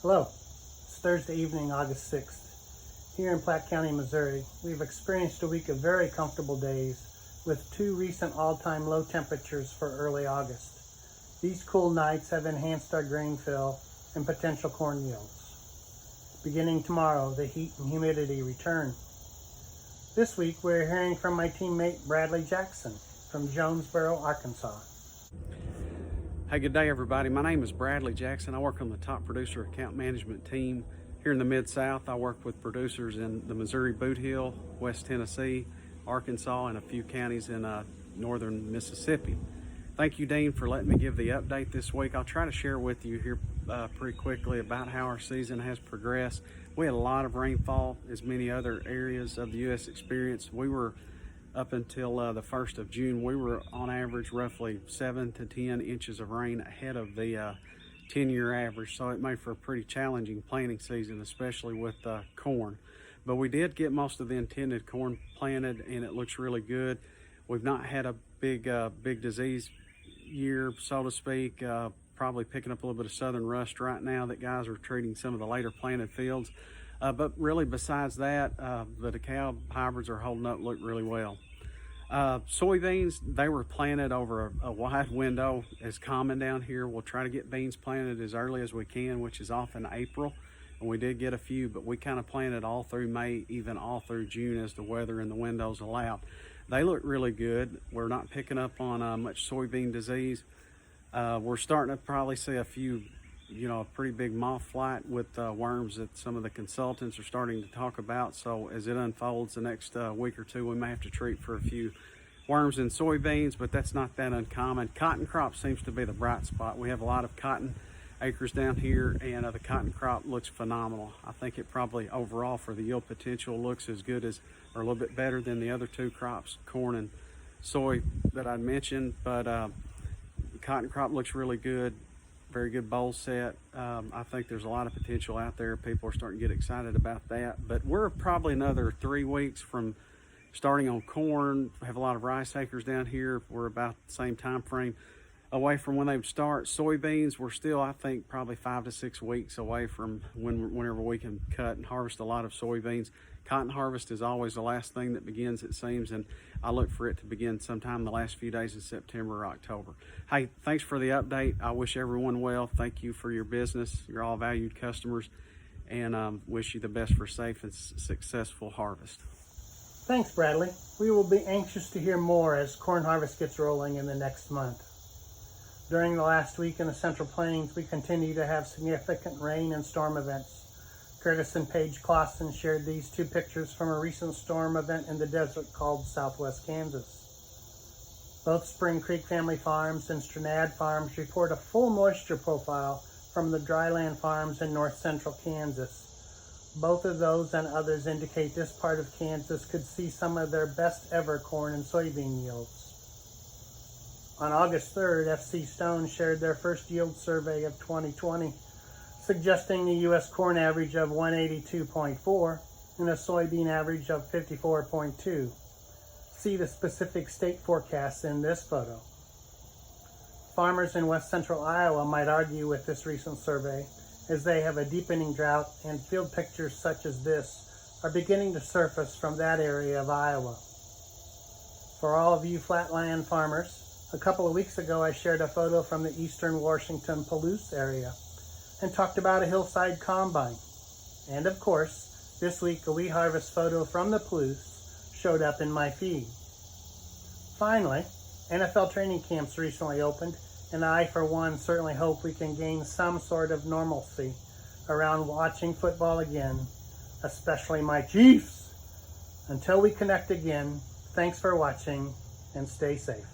Hello, it's Thursday evening, August 6th. Here in Platte County, Missouri, we've experienced a week of very comfortable days with two recent all-time low temperatures for early August. These cool nights have enhanced our grain fill and potential corn yields. Beginning tomorrow, the heat and humidity return. This week, we're hearing from my teammate Bradley Jackson from Jonesboro, Arkansas. Hey, good day everybody. My name is Bradley Jackson. I work on the top producer account management team here in the Mid-South. I work with producers in the Missouri Boot Hill, West Tennessee, Arkansas, and a few counties in northern Mississippi. Thank you, Dean, for letting me give the update this week. I'll try to share with you here pretty quickly about how our season has progressed. We had a lot of rainfall, as many other areas of the U.S. experienced. We were up until the 1st of June, we were on average roughly 7 to 10 inches of rain ahead of the 10-year average. So it made for a pretty challenging planting season, especially with corn. But we did get most of the intended corn planted, and it looks really good. We've not had a big disease year, so to speak. Probably picking up a little bit of southern rust right now that guys are treating some of the later planted fields. But really, besides that, the DeKalb hybrids are holding up, look really well. Soybeans, they were planted over a wide window, as common down here. We'll try to get beans planted as early as we can, which is often April. And we did get a few, but we kind of planted all through May, even all through June as the weather and the windows allowed. They look really good. We're not picking up on much soybean disease. We're starting to probably see a few, a pretty big moth flight with worms that some of the consultants are starting to talk about. So as it unfolds the next week or two, we may have to treat for a few worms in soybeans, but that's not that uncommon. Cotton crop seems to be the bright spot. We have a lot of cotton acres down here, and the cotton crop looks phenomenal. I think it probably overall for the yield potential looks as good as, or a little bit better than the other two crops, corn and soy that I mentioned. But the cotton crop looks really good. Very good bowl set. I think there's a lot of potential out there. People are starting to get excited about that. But we're probably another 3 weeks from starting on corn. We have a lot of rice acres down here. We're about the same time frame away from when they would start. Soybeans, we're still, I think, probably 5 to 6 weeks away from whenever we can cut and harvest a lot of soybeans. Cotton harvest is always the last thing that begins, it seems, and I look for it to begin sometime the last few days of September or October. Hey, thanks for the update. I wish everyone well. Thank you for your business. You're all valued customers, and wish you the best for safe and successful harvest. Thanks, Bradley. We will be anxious to hear more as corn harvest gets rolling in the next month. During the last week in the Central Plains, we continue to have significant rain and storm events. Curtis and Paige Clausen shared these two pictures from a recent storm event in the desert called Southwest Kansas. Both Spring Creek Family Farms and Stranad Farms report a full moisture profile from the dryland farms in north central Kansas. Both of those and others indicate this part of Kansas could see some of their best ever corn and soybean yields. On August 3rd, FC Stone shared their first yield survey of 2020, suggesting the U.S. corn average of 182.4 and a soybean average of 54.2. See the specific state forecasts in this photo. Farmers in west central Iowa might argue with this recent survey, as they have a deepening drought, and field pictures such as this are beginning to surface from that area of Iowa. For all of you flatland farmers, a couple of weeks ago I shared a photo from the eastern Washington Palouse area and talked about a hillside combine. And of course, this week a wheat harvest photo from the Palouse showed up in my feed. Finally, NFL training camps recently opened, and I, for one, certainly hope we can gain some sort of normalcy around watching football again, especially my Chiefs. Until we connect again, thanks for watching and stay safe.